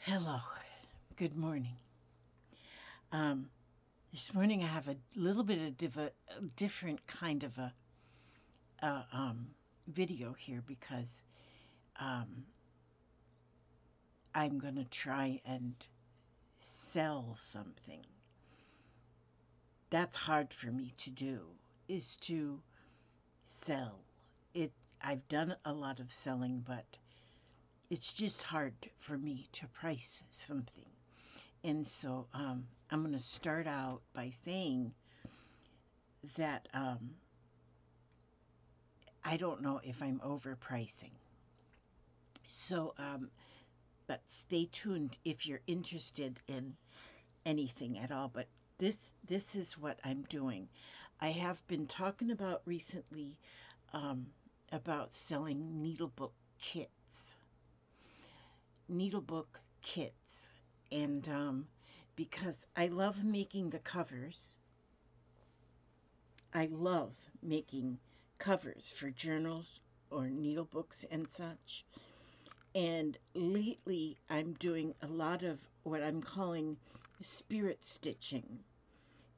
Hello, good morning. Um, this morning I have a little bit of a different kind of a video here because um, I'm going to try and sell something. That's hard for me to do, is to sell. It. I've done a lot of selling, but it's just hard for me to price something. And so I'm going to start out by saying that I don't know if I'm overpricing. So, but stay tuned if you're interested in anything at all. But this this is what I'm doing. I have been talking about recently um, about selling needlebook kits, and because I love making the covers. I love making covers for journals or needlebooks and such. And lately, I'm doing a lot of what I'm calling spirit stitching.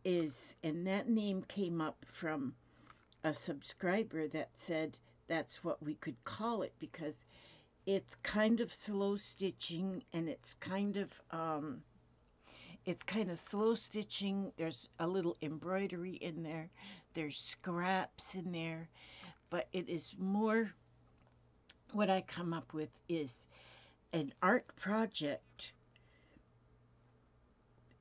And that name came up from a subscriber that said that's what we could call it because it's kind of slow stitching and it's kind of slow stitching. There's a little embroidery in there. There's scraps in there, but it is more what I come up with is an art project.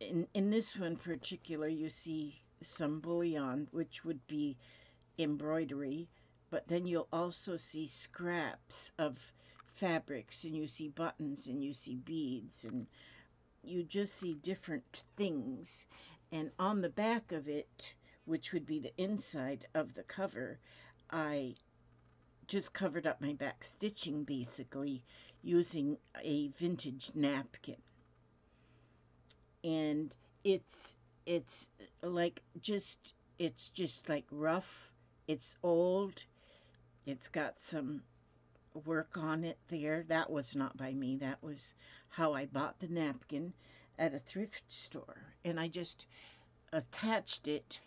In this one particular, you see some bullion, which would be embroidery, but then you'll also see scraps of fabrics, and you see buttons, and you see beads, and you just see different things. And on the back of it, which would be the inside of the cover, I just covered up my back stitching basically using a vintage napkin. And it's like it's just like rough. It's old. It's got some work on it there. That was not by me. That was how I bought the napkin at a thrift store. And I just attached it,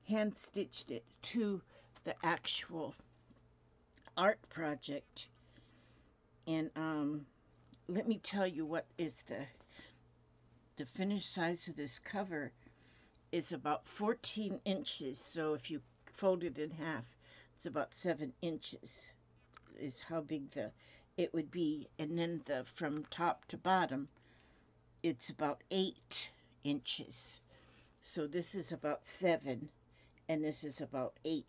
hand stitched it to the actual art project. And let me tell you what is the finished size of this cover is about 14 inches. So if you fold it in half, it's about 7 inches is how big it would be. And then from top to bottom, it's about 8 inches. So this is about 7, and this is about 8.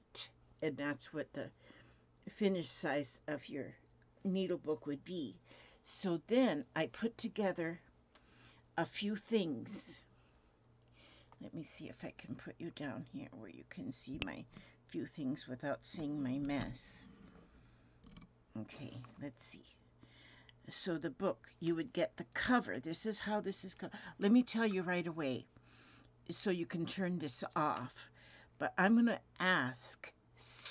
And that's what the finished size of your needlebook would be. So then I put together a few things. Let me see if I can put you down here where you can see my few things without seeing my mess. Okay, let's see. So the book, you would get the cover. This is how this is called. Let me tell you right away so you can turn this off. But I'm going to ask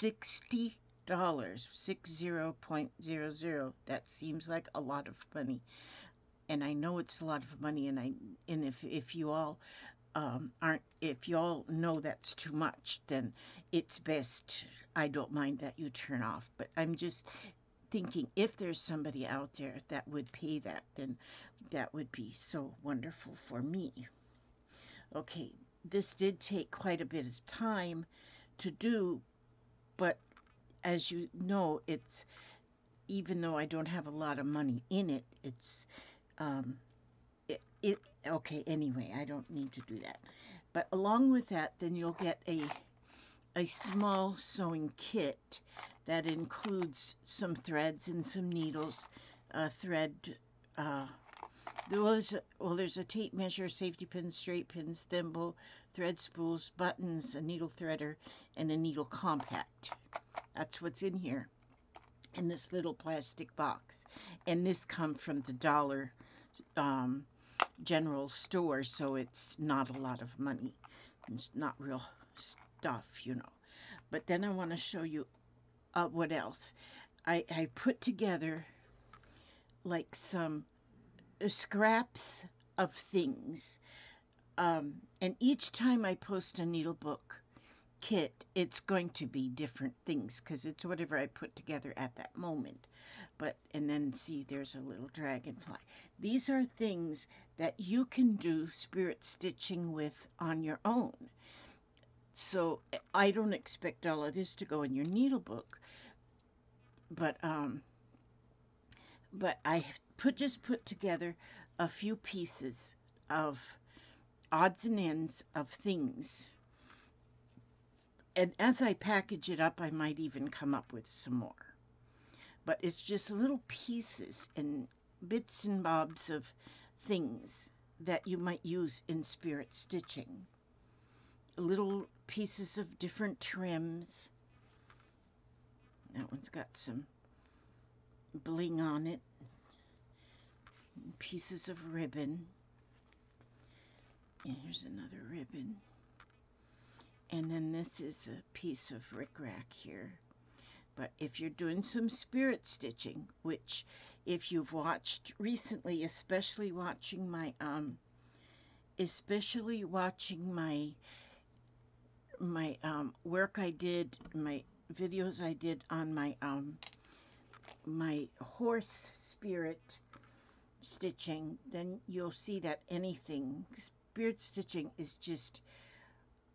$60, 60.00. That seems like a lot of money. And I know it's a lot of money, and if you all if you all know that's too much, then it's best I don't mind that you turn off. But I'm just thinking if there's somebody out there that would pay that, then that would be so wonderful for me. Okay, this did take quite a bit of time to do, but as you know, it's even though I don't have a lot of money in it, it's um, okay, anyway, I don't need to do that. But along with that, then you'll get a small sewing kit that includes some threads and some needles, thread, there's a tape measure, safety pins, straight pins, thimble, thread spools, buttons, a needle threader, and a needle compact. That's what's in here in this little plastic box. And this comes from the dollar general store, so it's not a lot of money. It's not real stuff, you know. But then I want to show you what else. I put together like some scraps of things. And each time I post a needlebook kit, it's going to be different things because it's whatever I put together at that moment. But, and then see, there's a little dragonfly. These are things that you can do spirit stitching with on your own. So I don't expect all of this to go in your needlebook, but I just put together a few pieces of odds and ends of things. And as I package it up, I might even come up with some more. But it's just little pieces and bits and bobs of things that you might use in spirit stitching. Little pieces of different trims. That one's got some bling on it. Pieces of ribbon. And here's another ribbon. And then this is a piece of rickrack here. But if you're doing some spirit stitching, which if you've watched recently, especially watching my work I did, my videos I did on my horse spirit stitching, then you'll see that anything spirit stitching is just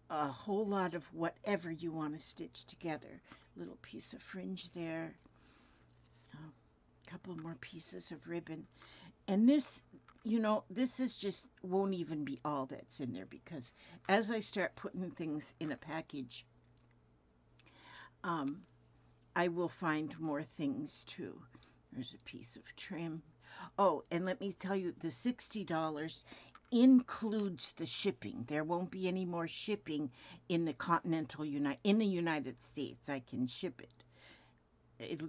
a whole lot of whatever you want to stitch together. Little piece of fringe there, a couple more pieces of ribbon, and this, you know, this is just won't even be all that's in there, because as I start putting things in a package, I will find more things too. There's a piece of trim. Oh, and let me tell you, the $60 includes the shipping. There won't be any more shipping in the in the United States. I can ship it.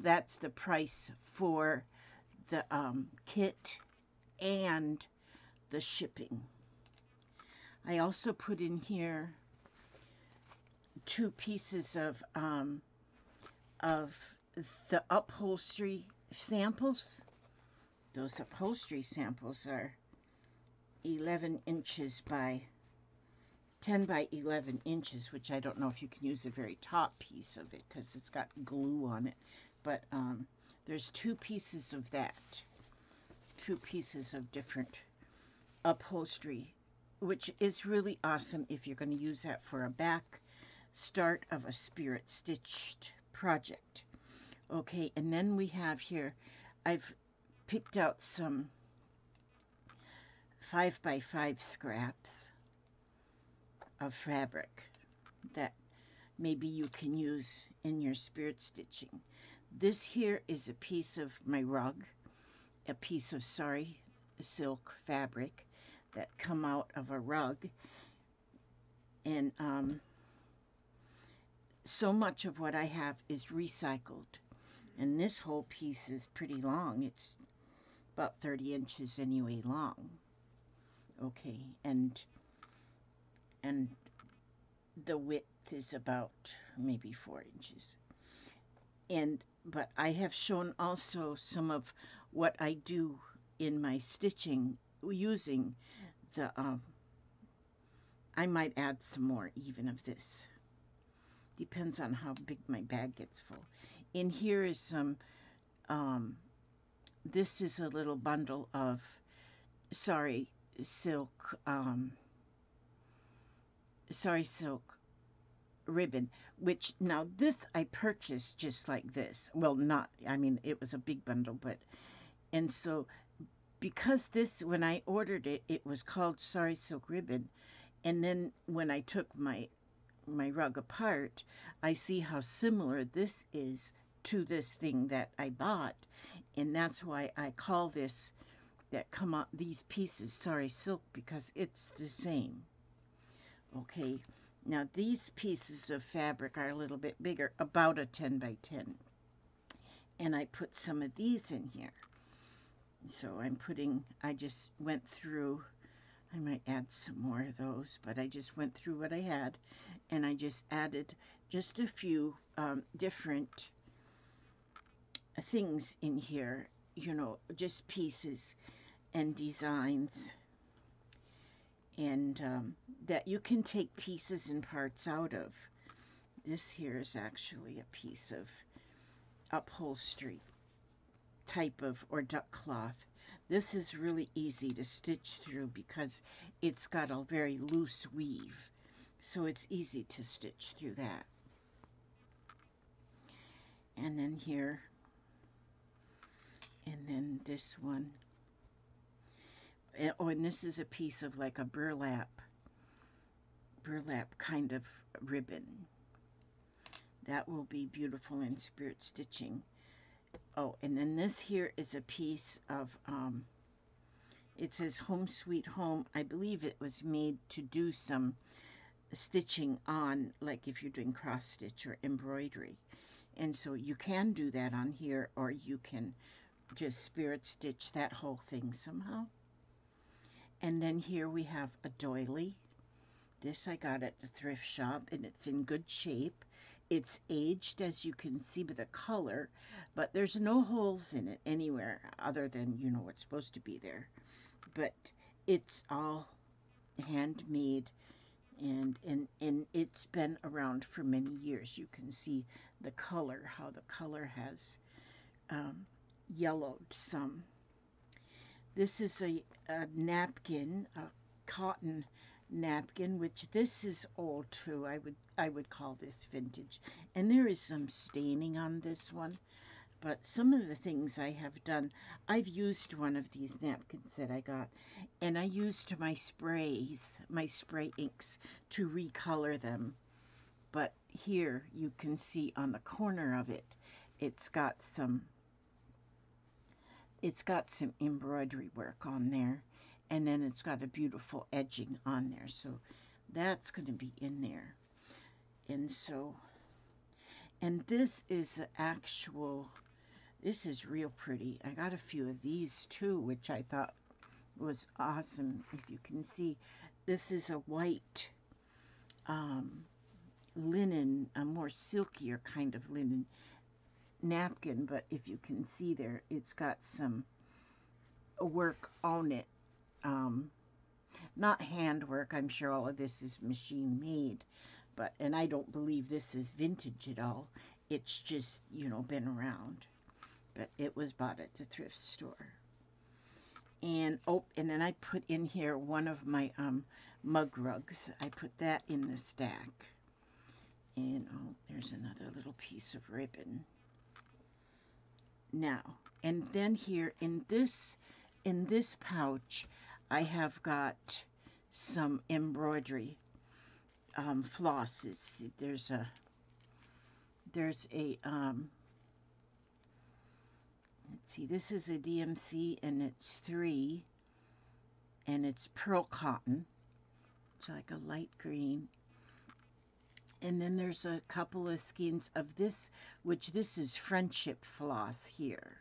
That's the price for the kit and the shipping. I also put in here 2 pieces of the upholstery samples. Those upholstery samples are 11 inches by 10 by 11 inches, which I don't know if you can use the very top piece of it because it's got glue on it. But there's 2 pieces of that. 2 pieces of different upholstery, which is really awesome if you're going to use that for a back start of a spirit stitched project. Okay, and then we have here, I've picked out some 5 by 5 scraps of fabric that maybe you can use in your spirit stitching. This here is a piece of my rug, a piece of sari silk fabric that come out of a rug, and so much of what I have is recycled, and this whole piece is pretty long. It's about 30 inches anyway long. Okay, and the width is about maybe 4 inches. But I have shown also some of what I do in my stitching using the I might add some more even of this. Depends on how big my bag gets full. In here is some this is a little bundle of sari silk ribbon, which now this I purchased just like this. Well, not, I mean, it was a big bundle, but, and so because this, when I ordered it, it was called sari silk ribbon, and then when I took my rug apart, I see how similar this is to this thing that I bought, and that's why I call this, that come out, these pieces, sari silk, because it's the same. Okay, now these pieces of fabric are a little bit bigger, about a 10 by 10, and I put some of these in here. So I just went through, I might add some more of those, but I just went through what I had, and I just added just a few different things in here, you know, just pieces. and designs, and that you can take pieces and parts out of. This here is actually a piece of upholstery type of or duck cloth. This is really easy to stitch through because it's got a very loose weave, so it's easy to stitch through that. And then here, and then this one. Oh, and this is a piece of like a burlap kind of ribbon. That will be beautiful in spirit stitching. Oh, and then this here is a piece of, it says Home Sweet Home. I believe it was made to do some stitching on, like if you're doing cross stitch or embroidery. And so you can do that on here, or you can just spirit stitch that whole thing somehow. And then here we have a doily. This I got at the thrift shop, and it's in good shape. It's aged, as you can see by the color, but there's no holes in it anywhere other than, you know, what's supposed to be there. But it's all handmade, and it's been around for many years. You can see the color, how the color has yellowed some. This is a napkin, a cotton napkin, which this is old too. I would call this vintage. And there is some staining on this one, but some of the things I have done, I've used one of these napkins that I got, and I used my sprays, my spray inks, to recolor them. But here you can see on the corner of it, it's got some embroidery work on there, and then it's got a beautiful edging on there, so that's going to be in there. And so, and this is actual, this is real pretty. I got a few of these too, which I thought was awesome. If you can see, this is a white linen, a more silkier kind of linen napkin, but if you can see there, it's got some work on it. Not handwork. I'm sure all of this is machine made, but, and I don't believe this is vintage at all. It's just, you know, been around, but it was bought at the thrift store. And oh, and then I put in here one of my mug rugs. I put that in the stack. And oh, there's another little piece of ribbon. Now, and then here in this pouch, I have got some embroidery flosses. There's a let's see, this is a DMC, and it's 3, and it's pearl cotton. It's like a light green. And then there's a couple of skeins of this, which this is friendship floss here.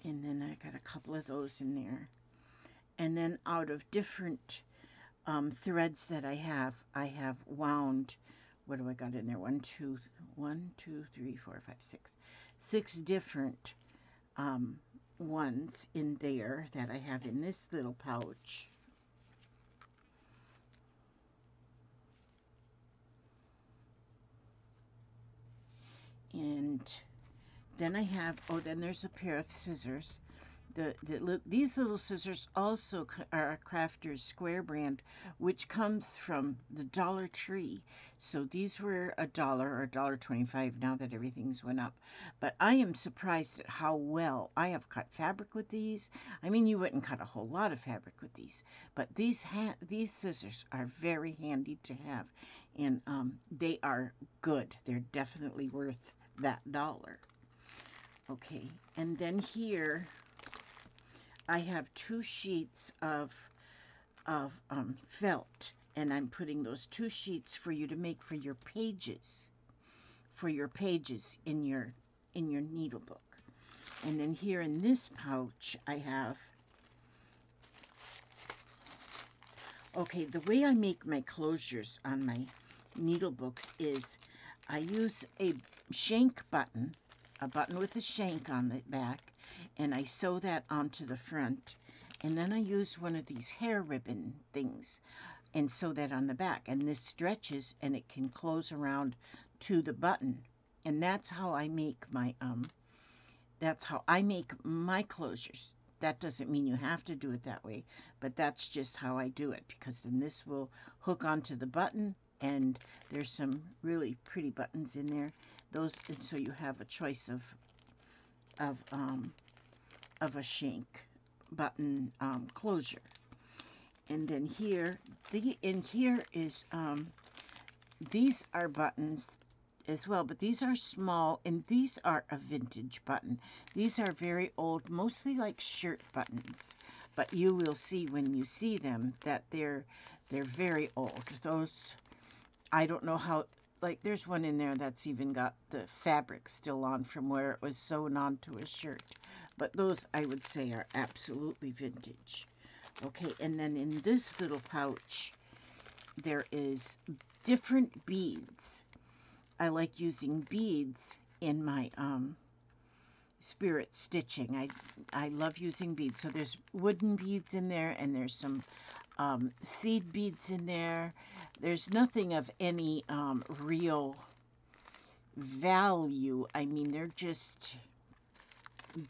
And then I got a couple of those in there. And then out of different threads that I have wound, what do I got in there? 1, 2, 3, 4, 5, 6. 6 different ones in there that I have in this little pouch. And then I have, oh, then there's a pair of scissors. These little scissors also are a Crafter's Square brand, which comes from the Dollar Tree. So these were $1 or $1.25 now that everything's went up. But I am surprised at how well I have cut fabric with these. I mean, you wouldn't cut a whole lot of fabric with these, but these scissors are very handy to have, and they are good. They're definitely worth that $1. Okay, and then here I have 2 sheets of felt, and I'm putting those 2 sheets for you to make for your pages in your needle book. And then here in this pouch I have, okay, the way I make my closures on my needle books is I use a shank button a button with a shank on the back, and I sew that onto the front, and then I use one of these hair ribbon things and sew that on the back, and this stretches and it can close around to the button. And that's how I make my closures. That doesn't mean you have to do it that way, but that's just how I do it, because then this will hook onto the button, and there's some really pretty buttons in there. Those, and so you have a choice of a shank button closure. And then here, here is these are buttons as well, but these are small, and these are a vintage button. These are very old, mostly like shirt buttons, but you will see when you see them that they're very old. Those, I don't know how, like there's one in there that's even got the fabric still on from where it was sewn onto a shirt, but those I would say are absolutely vintage. Okay, and then in this little pouch there is different beads. I like using beads in my spirit stitching. I love using beads. So there's wooden beads in there, and there's some seed beads in there. There's nothing of any real value. I mean, they're just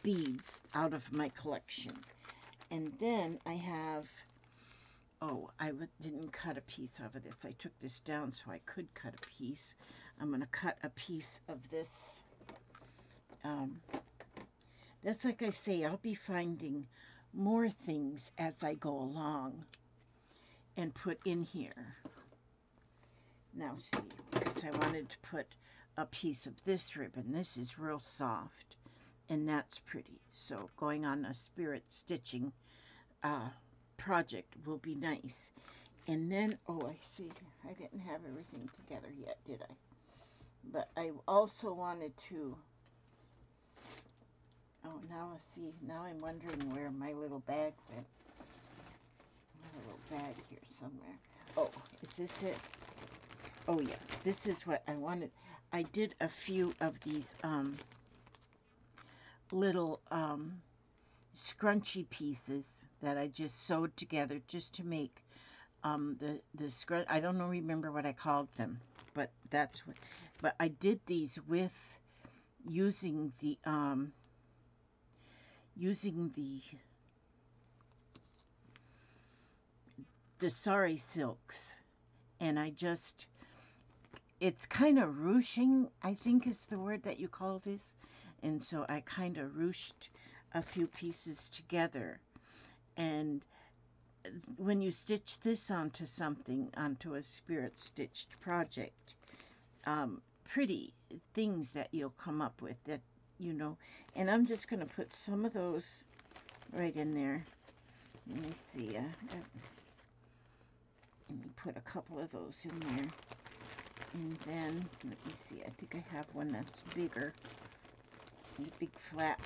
beads out of my collection. And then I have, oh, I didn't cut a piece of this. I took this down so I could cut a piece. I'm going to cut a piece of this. That's like I say, I'll be finding more things as I go along and put in here. Now see, because I wanted to put a piece of this ribbon. This is real soft, and that's pretty. So going on a spirit stitching project will be nice. And then, oh, I see, I didn't have everything together yet, did I? But I also wanted to, oh, now I see, now I'm wondering where my little bag went. My little bag here somewhere. Oh, is this it? Oh, yes, this is what I wanted. I did a few of these little scrunchy pieces that I just sewed together just to make the scrunch. I don't remember what I called them, but that's what. But I did these with using the sari silks, and I just, it's kind of ruching, I think is the word that you call this, and so I kind of ruched a few pieces together. And when you stitch this onto something, onto a spirit stitched project, pretty things that you'll come up with, that, you know. And I'm just going to put some of those right in there. Let me see. Let me put a couple of those in there. And then, let me see. I think I have one that's bigger. The big flat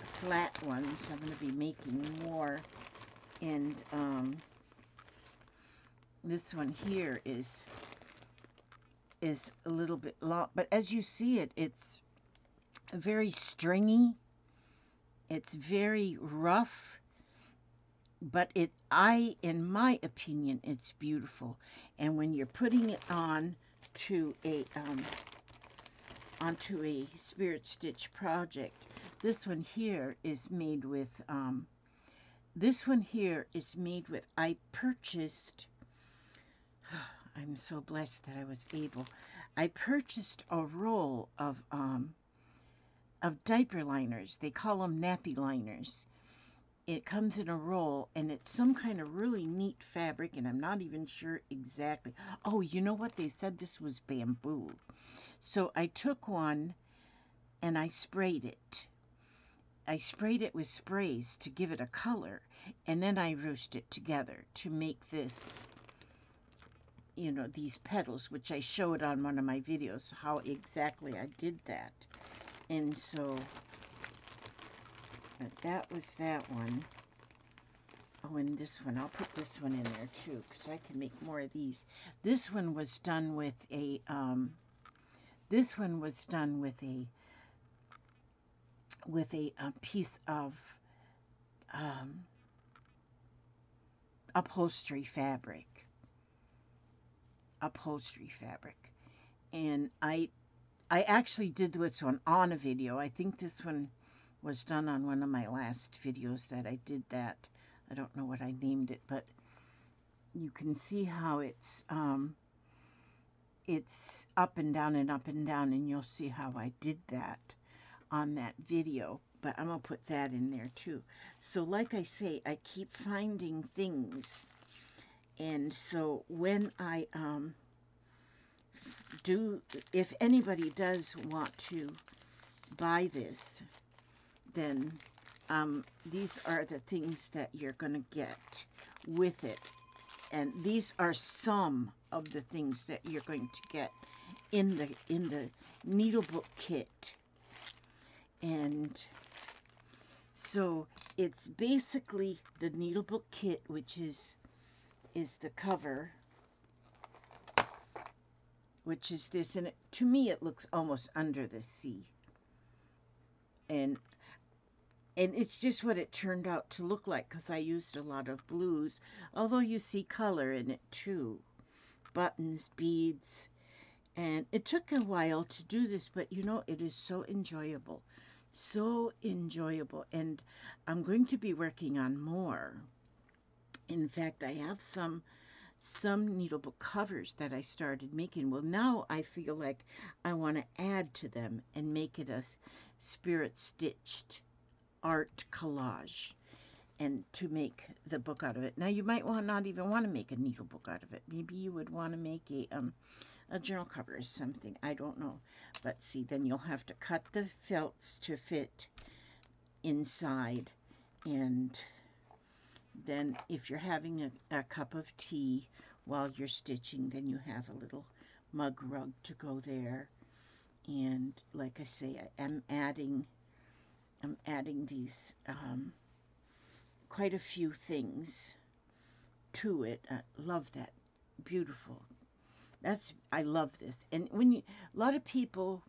ones. I'm going to be making more. And this one here is a little bit long, but as you see it, it's very stringy. It's very rough, but in my opinion, it's beautiful. And when you're putting it on to onto a spirit stitch project, this one here is made with I purchased, I'm so blessed that I was able, I purchased a roll of diaper liners. They call them nappy liners. It comes in a roll, and it's some kind of really neat fabric, and I'm not even sure exactly. Oh, you know what? They said this was bamboo. So I took one, and I sprayed it. I sprayed it with sprays to give it a color, and then I ruched it together to make this, you know, these petals, which I showed on one of my videos, how exactly I did that. And so, that was that one. Oh, and this one, I'll put this one in there too, because I can make more of these. This one was done with a, with a piece of um, upholstery fabric. And I actually did this one on a video. I think this one was done on one of my last videos that I did that. I don't know what I named it, but you can see how it's up and down and up and down, and you'll see how I did that on that video. But I'm going to put that in there too. So like I say, I keep finding things. And so when I if anybody does want to buy this, then these are the things that you're going to get with it. And these are some of the things that you're going to get in the needlebook kit. And so it's basically the needlebook kit, which is the cover, which is this, and to me it looks almost under the sea. And it's just what it turned out to look like, because I used a lot of blues, although you see color in it too. Buttons, beads, and it took a while to do this, but you know, it is so enjoyable. So enjoyable, and I'm going to be working on more. In fact, I have some needlebook covers that I started making. Well, now I feel like I want to add to them and make it a spirit stitched art collage, and to make the book out of it. Now you might not even want to make a needlebook out of it. Maybe you would want to make a journal cover or something. I don't know. But see, then you'll have to cut the felts to fit inside, and then if you're having a cup of tea while you're stitching, then you have a little mug rug to go there. And like I say, I'm adding these quite a few things to it. I love that. Beautiful. I love this. And when a lot of people,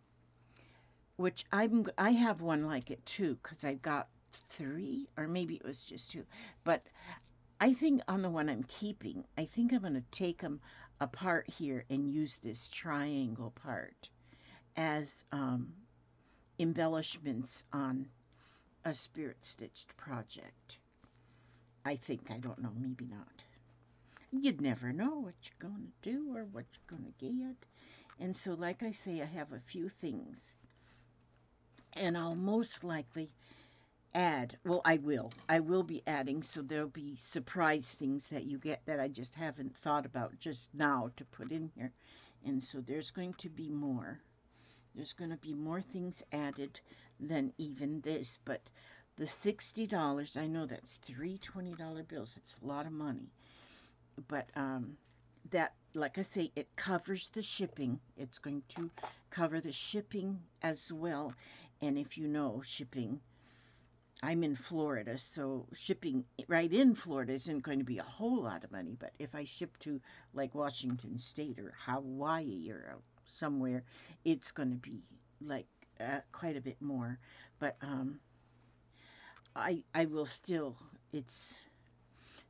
which I have one like it too, because I got 3, or maybe it was just 2, but I think on the one I'm keeping, I think I'm going to take them apart here and use this triangle part as embellishments on a spirit stitched project. I think. I don't know, maybe not. You'd never know what you're going to do or what you're going to get. And so, like I say, I have a few things, and I'll most likely add, well, I will be adding, so there'll be surprise things that you get that I just haven't thought about just now to put in here. And so there's going to be more. There's going to be more things added than even this, but the $60, I know that's 3 $20 bills. It's a lot of money. But that, like I say, it covers the shipping. It's going to cover the shipping as well. And if you know, shipping, I'm in Florida, so shipping right in Florida isn't going to be a whole lot of money. But if I ship to like Washington State or Hawaii or somewhere, it's going to be like quite a bit more. But I will still,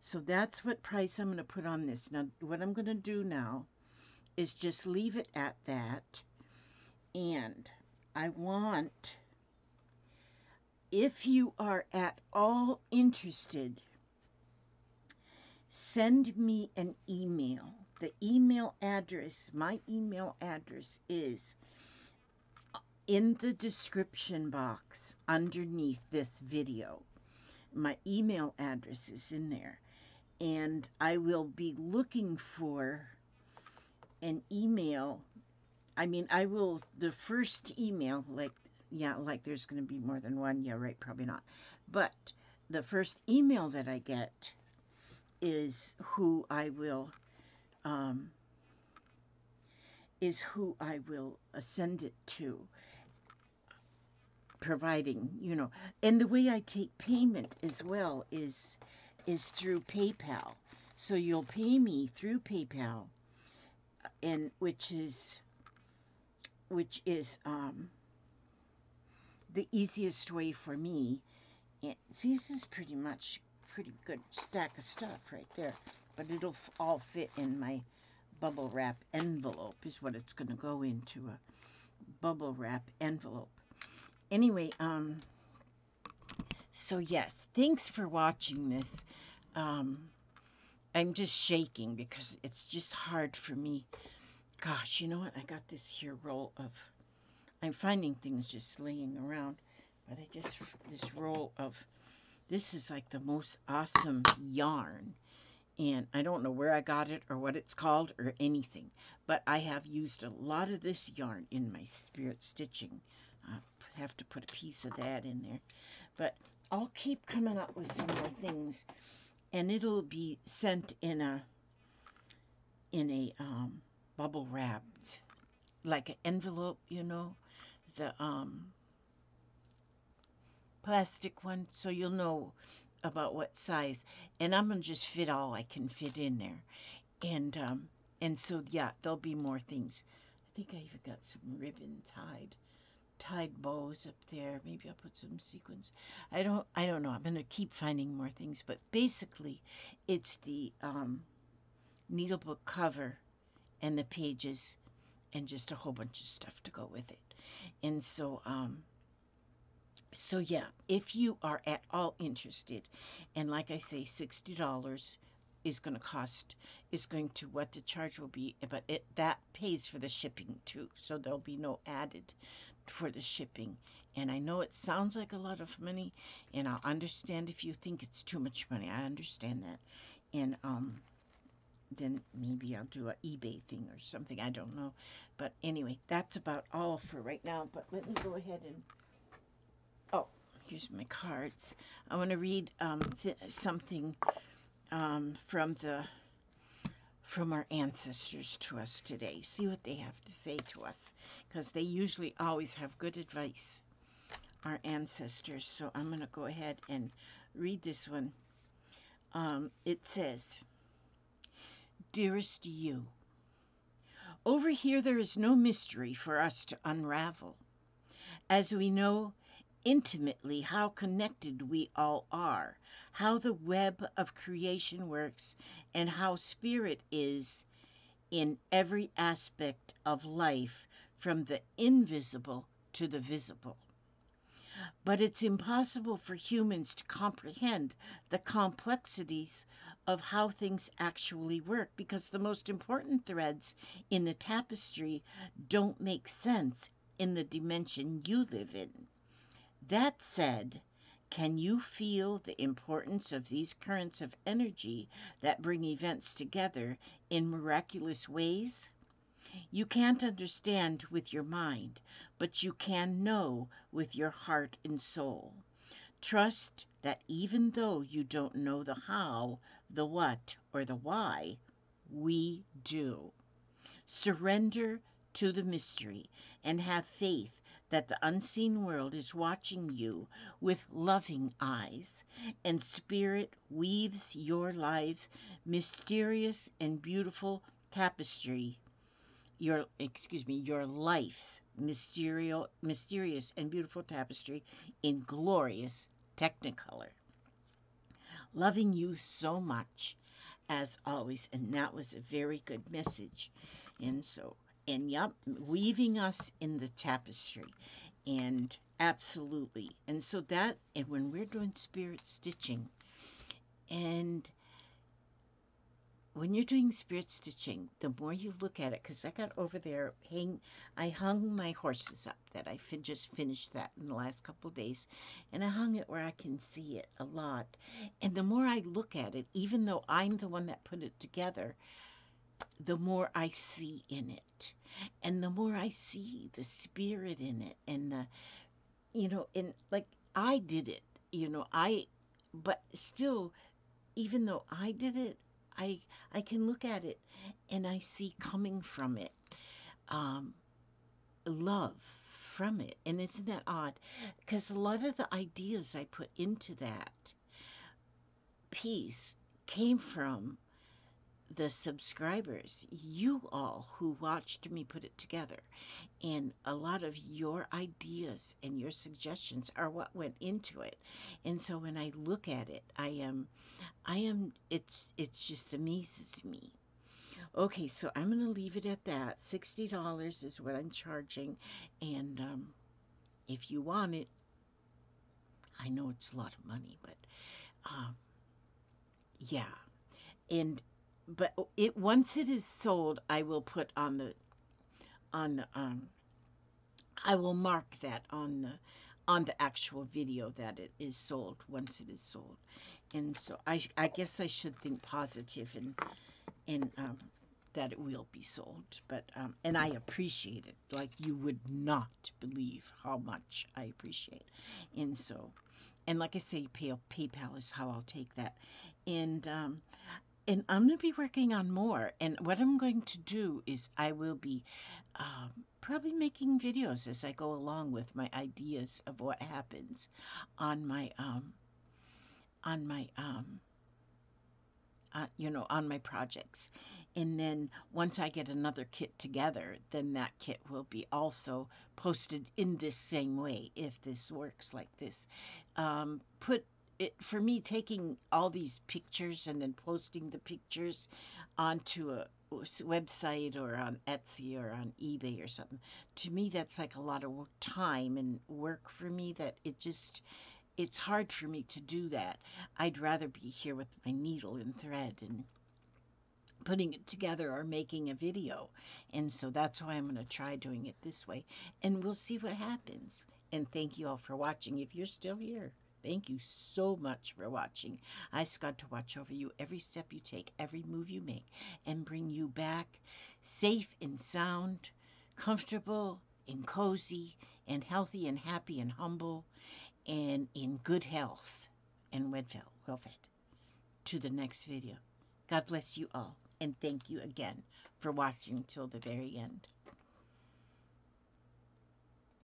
so that's what price I'm going to put on this. Now, what I'm going to do now is just leave it at that. And I want, if you are at all interested, send me an email. The email address, my email address is in the description box underneath this video. My email address is in there. And I will be looking for an email. I mean, the first email, like there's going to be more than one. Yeah, right, probably not. But the first email that I get is who I will send it to, providing, and the way I take payment as well is through PayPal. So you'll pay me through PayPal, and which is the easiest way for me, and see, this is pretty much pretty good stack of stuff right there, but it'll all fit in my bubble wrap envelope is what it's going to go into, a bubble wrap envelope. Anyway, so yes, thanks for watching this. Um, I'm just shaking because it's just hard for me. Gosh, you know what? I got this here roll of, I'm finding things just laying around, but this roll of, this is like the most awesome yarn. And I don't know where I got it or what it's called or anything, but I have used a lot of this yarn in my spirit stitching. I have to put a piece of that in there, but I'll keep coming up with some more things, and it'll be sent in a bubble wrapped, like an envelope, you know, the plastic one, so you'll know about what size. And I'm gonna just fit all I can fit in there. And so yeah, there'll be more things. I think I even got some ribbon tied bows up there. Maybe I'll put some sequins. I don't know. I'm gonna keep finding more things, but basically it's the needlebook cover and the pages and just a whole bunch of stuff to go with it. And so so yeah, if you are at all interested, and like I say, $60 is going to cost, is going to what the charge will be, but that pays for the shipping too, so there'll be no added for the shipping. And I know it sounds like a lot of money, and I'll understand if you think it's too much money. I understand that. And then maybe I'll do an eBay thing or something. I don't know. But anyway, that's about all for right now. But let me go ahead and, oh, here's my cards. I want to read something from our ancestors to us today. See what they have to say to us, because they usually always have good advice, our ancestors. So I'm going to go ahead and read this one. It says, "Dearest you, over here there is no mystery for us to unravel, as we know intimately how connected we all are, how the web of creation works, and how spirit is in every aspect of life, from the invisible to the visible. But it's impossible for humans to comprehend the complexities of how things actually work, because the most important threads in the tapestry don't make sense in the dimension you live in. That said, can you feel the importance of these currents of energy that bring events together in miraculous ways? You can't understand with your mind, but you can know with your heart and soul. Trust that even though you don't know the how, the what, or the why, we do. Surrender to the mystery and have faith that the unseen world is watching you with loving eyes, and spirit weaves your life's mysterious and beautiful tapestry, your life's mysterious and beautiful tapestry in glorious technicolor. Loving you so much, as always." And that was a very good message. And so, and yep, weaving us in the tapestry. And absolutely. And so that, and when we're doing spirit stitching, and when you're doing spirit stitching, the more you look at it, because I got over there, I hung my horses up, that I just finished that in the last couple of days, and I hung it where I can see it a lot. And the more I look at it, even though I'm the one that put it together, the more I see in it. And the more I see the spirit in it, and and like I did it, but still, even though I did it, I can look at it and I see coming from it, love from it. And isn't that odd? Because a lot of the ideas I put into that piece came from the subscribers, you all who watched me put it together, and a lot of your ideas and your suggestions are what went into it. And so when I look at it, it's just amazes me. Okay, so I'm going to leave it at that. $60 is what I'm charging. And if you want it, I know it's a lot of money, but um, yeah. And but it once it is sold, I will put on the I will mark that on the actual video that it is sold once it is sold. And so I guess I should think positive and that it will be sold. But and I appreciate it like you would not believe how much I appreciate. And so, and like I say, PayPal is how I'll take that. And and I'm going to be working on more. And what I'm going to do is I will be probably making videos as I go along with my ideas of what happens on on my on my projects. And then once I get another kit together, then that kit will be also posted in this same way if this works like this. Put it for me taking all these pictures and then posting the pictures onto a website or on Etsy or on eBay or something. To me, that's like a lot of time and work for me that it's hard for me to do that. I'd rather be here with my needle and thread and putting it together or making a video. And so that's why I'm going to try doing it this way. And we'll see what happens. And thank you all for watching. If you're still here, thank you so much for watching. I ask God to watch over you every step you take, every move you make, and bring you back safe and sound, comfortable and cozy, and healthy and happy and humble, and in good health and well-fed. To the next video. God bless you all, and thank you again for watching till the very end.